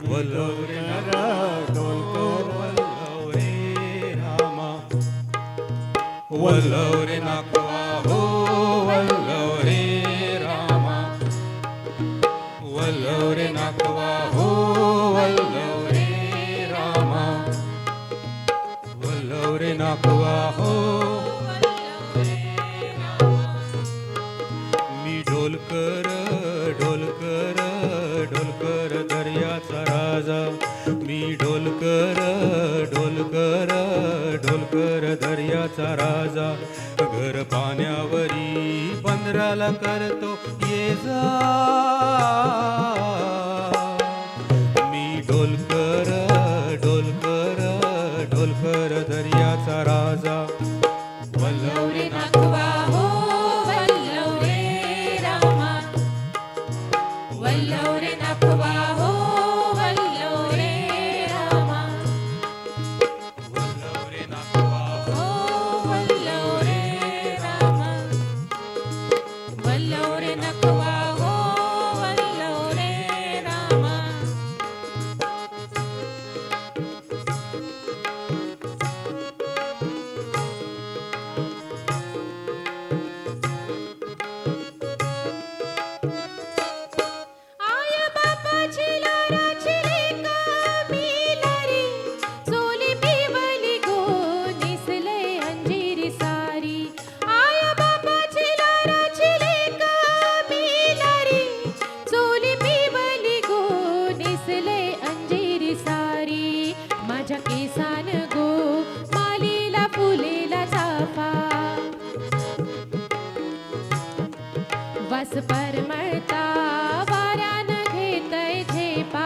वल्लव रे वल्लव रे रामा वल्लव रे नागवा हो वल्लव रे रामा वल्लव रे नागवा हो वल्लव रे रामा वल्लव रे नागवा हो मी ढोलकर ढोलकर ढोलकर दर्याचा राजा मी ढोलकर ढोलकर ढोलकर दर्याचा राजा घर पाण्यावरी बंदराला करतो ये जा मी ढोलकर ढोलकर ढोलकर दर्याचा राजा वल्लव रे नागवा हो वल्लव रे रामा वल्लव रे नागवा हो वल्लव रे रामा वल्लव रे नागवा हो वल्लव रे रामा वल्लव रे नागवा हो वल्लव रे रामा आया बापाची लाडाची लेका मी लारी चोली पिवली गो निसले अंजिरी सारी आया बापाची लाडाची लेका मी लारी चोली पिवली गो निसले अंजिरी सारी माझ्या केसान गो मालीला फुलेला चाफा वास परमळता वाऱ्यानं घेतय झेपा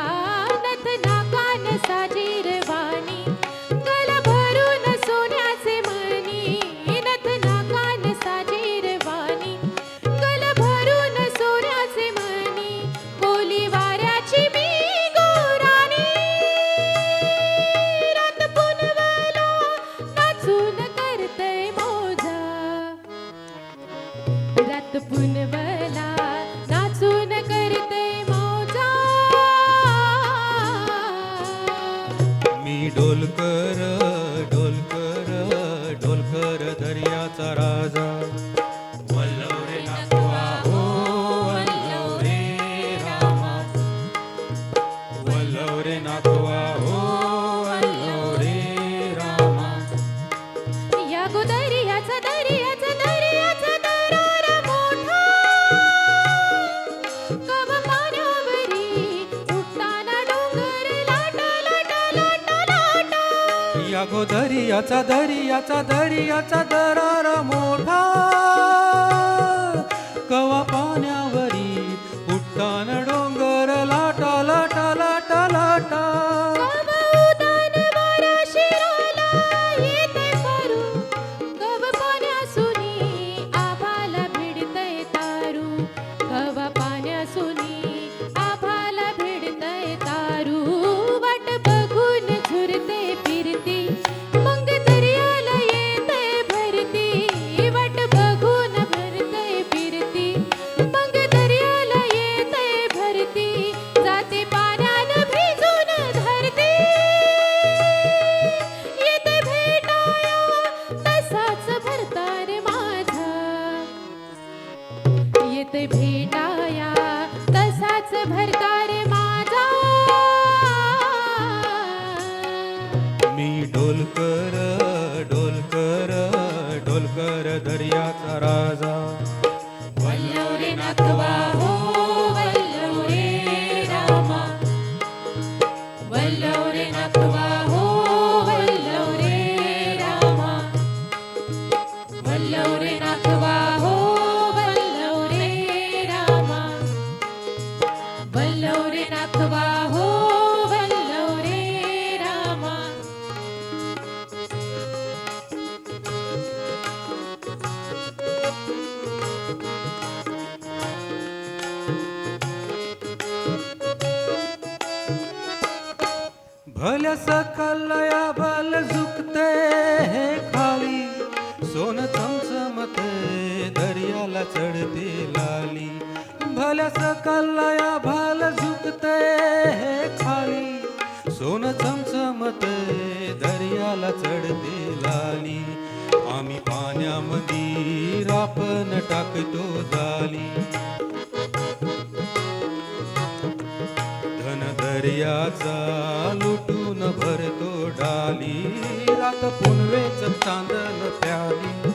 नथ नाकान साजीरवाणी गला भरून सोन्याचे मणी नथ नाकान साजीरवाणी गला भरून सोन्याचे मणी कोली वाऱ्याची मी गोराणी रात पुनवला नाचून करतय मोजा रात पुनवला नाचून करते मौजा मी ढोलकर ढोलकर ढोलकर दर्याचा राजा वल्लव रे नागवा हो वल्लव रे रामा वल्लव रे नागवा हो वल्लव रे रामा या गो दर्याचा दर्याचा दर्याचा दरार मोठा कव पाण्यावरी उठताना डोंगर लाटा लाटा लाटा लाटा या गो दर्याचा दर्याचा दर्याचा दरार मोठा कवा पाण्यावरी उठतान डोंगर लाटा लाटा लाटा लाटा कव उदान वारा शिराला येते पारू कव पाण्यासुनी आभाला भिडतय तारू कव पाण्यासुनी आभाला भिडतय तारू वाट बघून झुरते फिरती मग दर्याला येते भरती वाट बघून भरते फिरती मग दर्याला येते भरती जाते पाण्यानं भिजून धरती येते भेटाया तसाच भरतार माझा येते भेटाया तसाच भरतार माझा मी ढोलकर ढोलकर ढोलकर दर्याचा राजा वल्लव रे नागवा हो वल्लव रे रामा वल्लव रे नागवा हो वल्लव रे रामा वल्लव रे नागवा हो वल्लव रे रामा वल्लव रे नागवा हो वल्लव रे रामा भल्या सकलया बल झुकते हे खाली सोन चमचमते दर्याला चढते लाली भल्या सकलया भाल झुकते हे खाली सोन चमचमते दर्याला चढते लाली, आम्ही पाण्यामध्ये रापण टाकतो जाली. धन दर्याचा लुटून भरतो डाली, रात पुनवेच चांदण प्याली,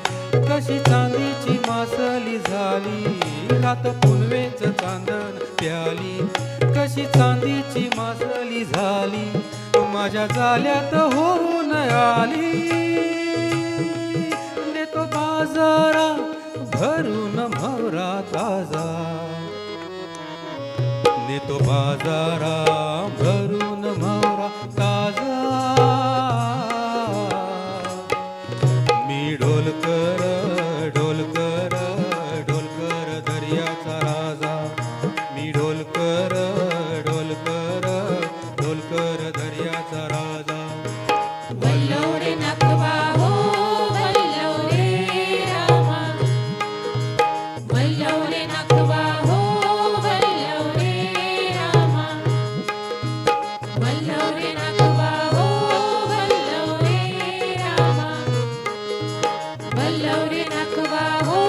कशी चांदीची मासली झाली. रात पुनवेच चांदण प्याली, कशी चांदीची मासली झाली. माझ्या जाल्यात होऊन आली, नेतो बाजारा भरून म्हावरा ताजा, नेतो बाजारा भरून म्हावरा ताजा. मी ढोलकर ढोलकर ढोलकर दर्याचा राजा, मी ढोलकर ढोलकर ढोलकर दर्याचा राजा. वल्लव रे नखवा हो वल्लव रे रामा, वल्लव रे नखवा हो वल्लव रे रामा, वल्लव रे नखवा हो वल्लव रे रामा, वल्लव रे नखवा हो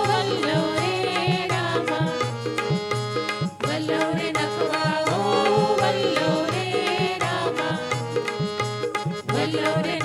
वल्लव रे रामा, वल्लव रे नखवा हो वल्लव रे रामा, वल्लव रे